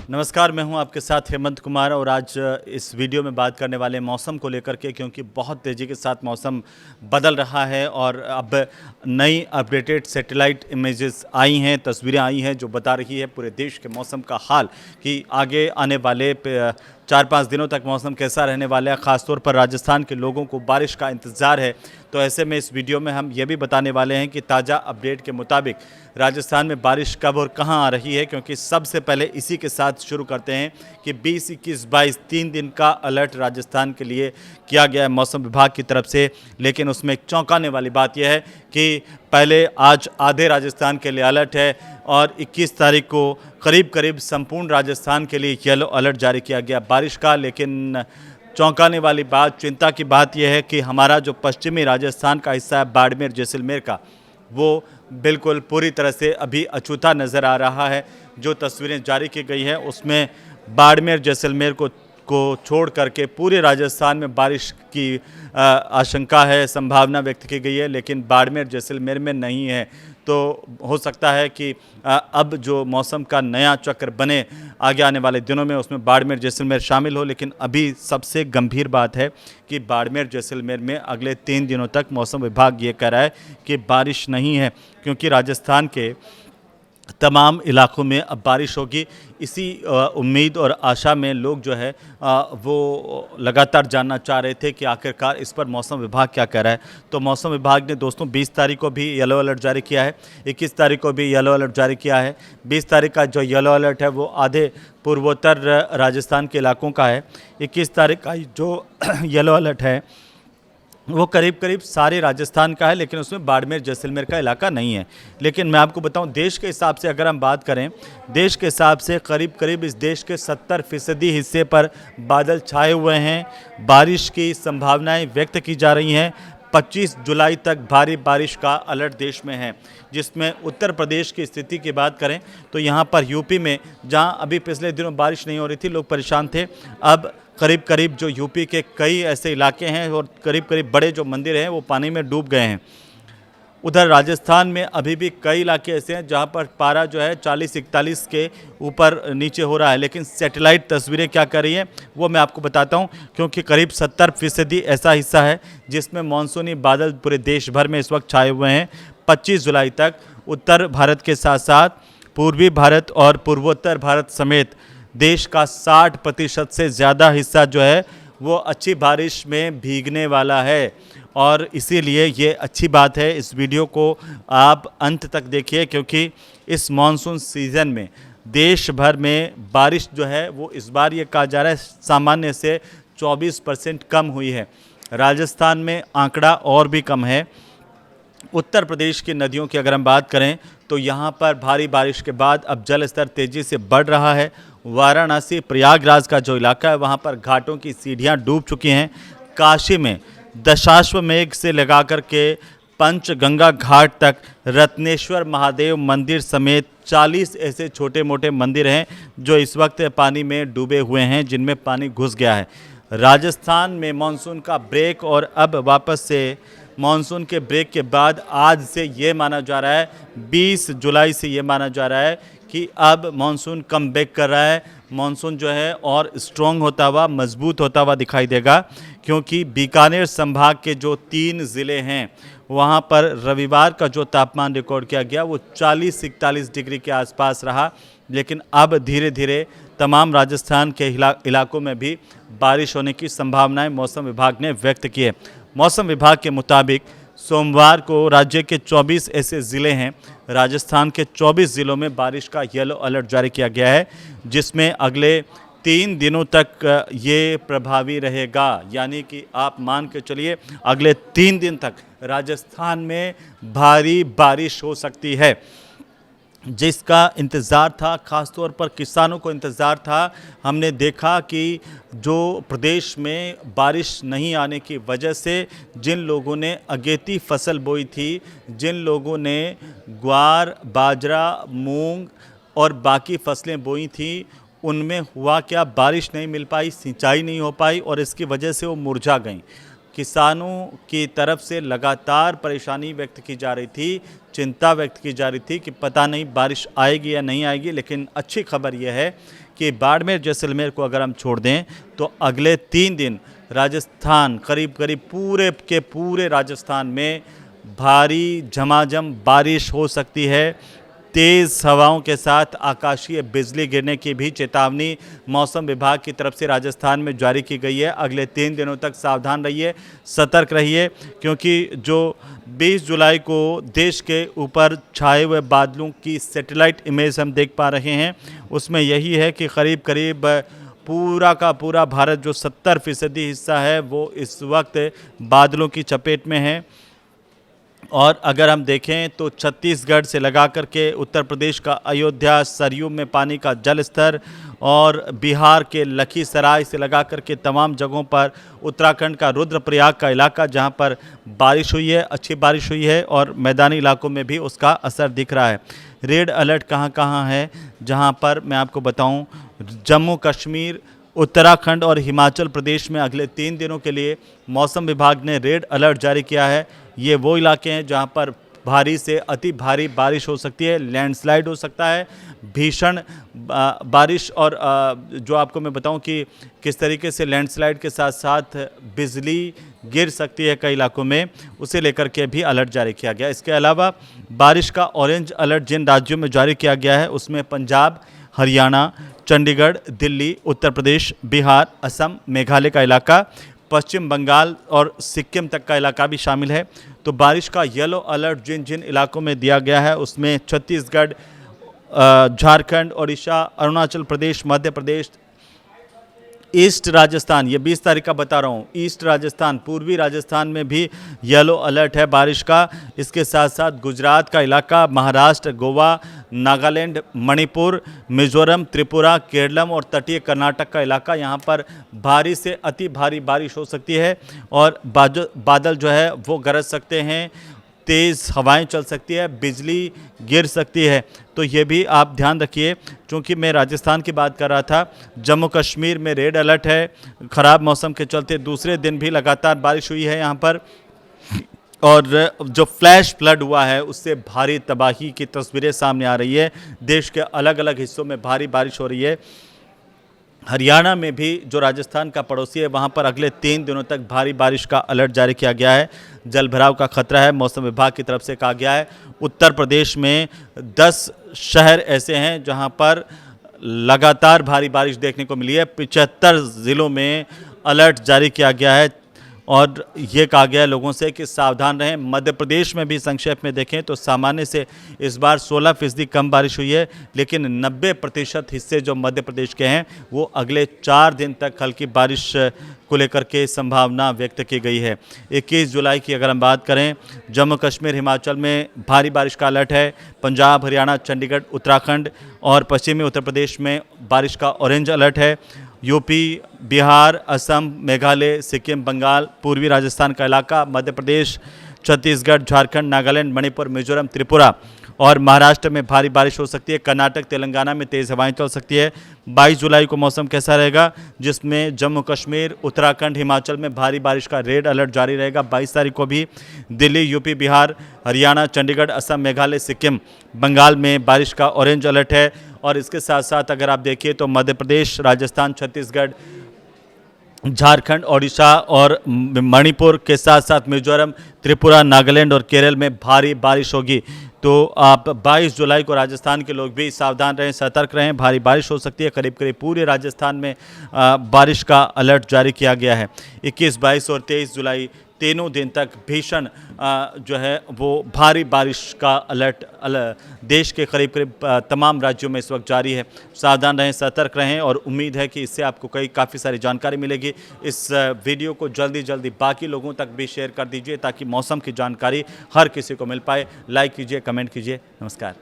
नमस्कार, मैं हूं आपके साथ हेमंत कुमार और आज इस वीडियो में बात करने वाले मौसम को लेकर के, क्योंकि बहुत तेज़ी के साथ मौसम बदल रहा है और अब नई अपडेटेड सैटेलाइट इमेजेस आई हैं, तस्वीरें आई हैं जो बता रही है पूरे देश के मौसम का हाल कि आगे आने वाले 4-5 दिनों तक मौसम कैसा रहने वाला है। ख़ासतौर पर राजस्थान के लोगों को बारिश का इंतज़ार है। तो ऐसे में इस वीडियो में हम ये भी बताने वाले हैं कि ताज़ा अपडेट के मुताबिक राजस्थान में बारिश कब और कहां आ रही है, क्योंकि सबसे पहले इसी के साथ शुरू करते हैं कि 20, 21, 22 3 दिन का अलर्ट राजस्थान के लिए किया गया है मौसम विभाग की तरफ से। लेकिन उसमें एक चौंकाने वाली बात यह है कि पहले आज आधे राजस्थान के लिए अलर्ट है और 21 तारीख को करीब करीब संपूर्ण राजस्थान के लिए येलो अलर्ट जारी किया गया बारिश का। लेकिन चौंकाने वाली बात, चिंता की बात यह है कि हमारा जो पश्चिमी राजस्थान का हिस्सा है बाड़मेर जैसलमेर का, वो बिल्कुल पूरी तरह से अभी अछूता नज़र आ रहा है। जो तस्वीरें जारी की गई हैं उसमें बाड़मेर जैसलमेर को छोड़ करके पूरे राजस्थान में बारिश की आशंका है, संभावना व्यक्त की गई है, लेकिन बाड़मेर जैसलमेर में नहीं है। तो हो सकता है कि अब जो मौसम का नया चक्र बने आगे आने वाले दिनों में, उसमें बाड़मेर जैसलमेर शामिल हो। लेकिन अभी सबसे गंभीर बात है कि बाड़मेर जैसलमेर में अगले 3 दिनों तक मौसम विभाग ये कह रहा है कि बारिश नहीं है, क्योंकि राजस्थान के तमाम इलाकों में अब बारिश होगी। इसी उम्मीद और आशा में लोग जो है वो लगातार जानना चाह रहे थे कि आखिरकार इस पर मौसम विभाग क्या कह रहा है। तो मौसम विभाग ने दोस्तों 20 तारीख को भी येलो अलर्ट जारी किया है, 21 तारीख को भी येलो अलर्ट जारी किया है। 20 तारीख का जो येलो अलर्ट है वो आधे पूर्वोत्तर राजस्थान के इलाकों का है। 21 तारीख का जो येलो अलर्ट है वो करीब करीब सारे राजस्थान का है, लेकिन उसमें बाड़मेर जैसलमेर का इलाका नहीं है। लेकिन मैं आपको बताऊं, देश के हिसाब से अगर हम बात करें, देश के हिसाब से करीब करीब इस देश के 70% हिस्से पर बादल छाए हुए हैं। बारिश की संभावनाएं व्यक्त की जा रही हैं। 25 जुलाई तक भारी बारिश का अलर्ट देश में है, जिसमें उत्तर प्रदेश की स्थिति की बात करें तो यहाँ पर यूपी में, जहाँ अभी पिछले दिनों बारिश नहीं हो रही थी, लोग परेशान थे, अब करीब करीब जो यूपी के कई ऐसे इलाके हैं और करीब करीब बड़े जो मंदिर हैं वो पानी में डूब गए हैं। उधर राजस्थान में अभी भी कई इलाके ऐसे हैं जहां पर पारा जो है 40-41 के ऊपर नीचे हो रहा है। लेकिन सैटेलाइट तस्वीरें क्या कर रही हैं वो मैं आपको बताता हूं, क्योंकि करीब 70% ऐसा हिस्सा है जिसमें मानसूनी बादल पूरे देश भर में इस वक्त छाए हुए हैं। 25 जुलाई तक उत्तर भारत के साथ साथ पूर्वी भारत और पूर्वोत्तर भारत समेत देश का 60% से ज़्यादा हिस्सा जो है वो अच्छी बारिश में भीगने वाला है। और इसीलिए ये अच्छी बात है, इस वीडियो को आप अंत तक देखिए, क्योंकि इस मानसून सीज़न में देश भर में बारिश जो है वो इस बार ये कहा जा रहा है सामान्य से 24% कम हुई है। राजस्थान में आंकड़ा और भी कम है। उत्तर प्रदेश की नदियों की अगर हम बात करें तो यहाँ पर भारी बारिश के बाद अब जल स्तर तेज़ी से बढ़ रहा है। वाराणसी प्रयागराज का जो इलाका है वहाँ पर घाटों की सीढ़ियाँ डूब चुकी हैं। काशी में दशाश्वमेध से लगा कर के पंचगंगा घाट तक रत्नेश्वर महादेव मंदिर समेत 40 ऐसे छोटे मोटे मंदिर हैं जो इस वक्त पानी में डूबे हुए हैं, जिनमें पानी घुस गया है। राजस्थान में मानसून का ब्रेक, और अब वापस से मानसून के ब्रेक के बाद आज से ये माना जा रहा है, 20 जुलाई से ये माना जा रहा है कि अब मानसून कम बैक कर रहा है। मानसून जो है और स्ट्रॉन्ग होता हुआ, मजबूत होता हुआ दिखाई देगा, क्योंकि बीकानेर संभाग के जो 3 ज़िले हैं वहाँ पर रविवार का जो तापमान रिकॉर्ड किया गया वो 40-41 डिग्री के आसपास रहा। लेकिन अब धीरे धीरे तमाम राजस्थान के इलाकों में भी बारिश होने की संभावनाएं मौसम विभाग ने व्यक्त की है। मौसम विभाग के मुताबिक सोमवार को राज्य के 24 ऐसे ज़िले हैं, राजस्थान के 24 ज़िलों में बारिश का येलो अलर्ट जारी किया गया है, जिसमें अगले 3 दिनों तक ये प्रभावी रहेगा। यानी कि आप मान के चलिए अगले 3 दिन तक राजस्थान में भारी बारिश हो सकती है, जिसका इंतज़ार था, ख़ासतौर पर किसानों को इंतज़ार था। हमने देखा कि जो प्रदेश में बारिश नहीं आने की वजह से जिन लोगों ने अगेती फसल बोई थी, जिन लोगों ने ग्वार, बाजरा, मूंग और बाकी फसलें बोई थी, उनमें हुआ क्या, बारिश नहीं मिल पाई, सिंचाई नहीं हो पाई और इसकी वजह से वो मुरझा गईं। किसानों की तरफ से लगातार परेशानी व्यक्त की जा रही थी, चिंता व्यक्त की जा रही थी कि पता नहीं बारिश आएगी या नहीं आएगी। लेकिन अच्छी खबर यह है कि बाड़मेर जैसलमेर को अगर हम छोड़ दें तो अगले 3 दिन राजस्थान करीब करीब पूरे के पूरे राजस्थान में भारी झमाझम बारिश हो सकती है। तेज़ हवाओं के साथ आकाशीय बिजली गिरने की भी चेतावनी मौसम विभाग की तरफ से राजस्थान में जारी की गई है। अगले 3 दिनों तक सावधान रहिए, सतर्क रहिए, क्योंकि जो 20 जुलाई को देश के ऊपर छाए हुए बादलों की सैटेलाइट इमेज हम देख पा रहे हैं, उसमें यही है कि करीब करीब पूरा का पूरा भारत जो 70% हिस्सा है वो इस वक्त बादलों की चपेट में है। और अगर हम देखें तो छत्तीसगढ़ से लगा करके उत्तर प्रदेश का अयोध्या, सरयू में पानी का जल स्तर, और बिहार के लखीसराय से लगा करके तमाम जगहों पर, उत्तराखंड का रुद्रप्रयाग का इलाका जहां पर बारिश हुई है, अच्छी बारिश हुई है, और मैदानी इलाकों में भी उसका असर दिख रहा है। रेड अलर्ट कहां कहां है, जहां पर मैं आपको बताऊं, जम्मू कश्मीर, उत्तराखंड और हिमाचल प्रदेश में अगले 3 दिनों के लिए मौसम विभाग ने रेड अलर्ट जारी किया है। ये वो इलाके हैं जहां पर भारी से अति भारी बारिश हो सकती है, लैंडस्लाइड हो सकता है, भीषण बारिश, और जो आपको मैं बताऊं कि किस तरीके से लैंडस्लाइड के साथ साथ बिजली गिर सकती है कई इलाकों में, उसे लेकर के भी अलर्ट जारी किया गया। इसके अलावा बारिश का ऑरेंज अलर्ट जिन राज्यों में जारी किया गया है उसमें पंजाब, हरियाणा, चंडीगढ़, दिल्ली, उत्तर प्रदेश, बिहार, असम, मेघालय का इलाका, पश्चिम बंगाल और सिक्किम तक का इलाका भी शामिल है। तो बारिश का येलो अलर्ट जिन जिन इलाकों में दिया गया है उसमें छत्तीसगढ़, झारखंड, ओडिशा, अरुणाचल प्रदेश, मध्य प्रदेश, ईस्ट राजस्थान, ये 20 तारीख का बता रहा हूँ, ईस्ट राजस्थान, पूर्वी राजस्थान में भी येलो अलर्ट है बारिश का। इसके साथ साथ गुजरात का इलाका, महाराष्ट्र, गोवा, नागालैंड, मणिपुर, मिजोरम, त्रिपुरा, केरलम और तटीय कर्नाटक का इलाका, यहाँ पर भारी से अति भारी बारिश हो सकती है, और बादल जो है वो गरज सकते हैं, तेज़ हवाएं चल सकती है, बिजली गिर सकती है। तो ये भी आप ध्यान रखिए। क्योंकि मैं राजस्थान की बात कर रहा था, जम्मू कश्मीर में रेड अलर्ट है, ख़राब मौसम के चलते दूसरे दिन भी लगातार बारिश हुई है यहाँ पर, और जो फ्लैश फ्लड हुआ है उससे भारी तबाही की तस्वीरें सामने आ रही है। देश के अलग अलग हिस्सों में भारी बारिश हो रही है। हरियाणा में भी जो राजस्थान का पड़ोसी है वहाँ पर अगले 3 दिनों तक भारी बारिश का अलर्ट जारी किया गया है। जल भराव का खतरा है, मौसम विभाग की तरफ से कहा गया है। उत्तर प्रदेश में 10 शहर ऐसे हैं जहाँ पर लगातार भारी बारिश देखने को मिली है। 75 ज़िलों में अलर्ट जारी किया गया है, और ये कहा गया है लोगों से कि सावधान रहें। मध्य प्रदेश में भी संक्षेप में देखें तो सामान्य से इस बार 16% कम बारिश हुई है, लेकिन 90% हिस्से जो मध्य प्रदेश के हैं वो अगले 4 दिन तक हल्की बारिश को लेकर के संभावना व्यक्त की गई है। 21 जुलाई की अगर हम बात करें, जम्मू कश्मीर, हिमाचल में भारी बारिश का अलर्ट है। पंजाब, हरियाणा, चंडीगढ़, उत्तराखंड और पश्चिमी उत्तर प्रदेश में बारिश का ऑरेंज अलर्ट है। यूपी, बिहार, असम, मेघालय, सिक्किम, बंगाल, पूर्वी राजस्थान का इलाका, मध्य प्रदेश, छत्तीसगढ़, झारखंड, नागालैंड, मणिपुर, मिजोरम, त्रिपुरा और महाराष्ट्र में भारी बारिश हो सकती है। कर्नाटक, तेलंगाना में तेज़ हवाएं चल सकती है। 22 जुलाई को मौसम कैसा रहेगा, जिसमें जम्मू कश्मीर, उत्तराखंड, हिमाचल में भारी बारिश का रेड अलर्ट जारी रहेगा। 22 तारीख को भी दिल्ली, यूपी, बिहार, हरियाणा, चंडीगढ़, असम, मेघालय, सिक्किम, बंगाल में बारिश का ऑरेंज अलर्ट है। और इसके साथ साथ अगर आप देखिए तो मध्य प्रदेश, राजस्थान, छत्तीसगढ़, झारखंड, ओडिशा और मणिपुर के साथ साथ मिजोरम, त्रिपुरा, नागालैंड और केरल में भारी बारिश होगी। तो आप 22 जुलाई को राजस्थान के लोग भी सावधान रहें, सतर्क रहें। भारी बारिश हो सकती है, करीब करीब पूरे राजस्थान में बारिश का अलर्ट जारी किया गया है। 21, 22 और 23 जुलाई तीनों दिन तक भीषण जो है वो भारी बारिश का अलर्ट देश के करीब करीब तमाम राज्यों में इस वक्त जारी है। सावधान रहें, सतर्क रहें और उम्मीद है कि इससे आपको काफ़ी सारी जानकारी मिलेगी। इस वीडियो को जल्दी बाकी लोगों तक भी शेयर कर दीजिए ताकि मौसम की जानकारी हर किसी को मिल पाए। लाइक कीजिए, कमेंट कीजिए। नमस्कार।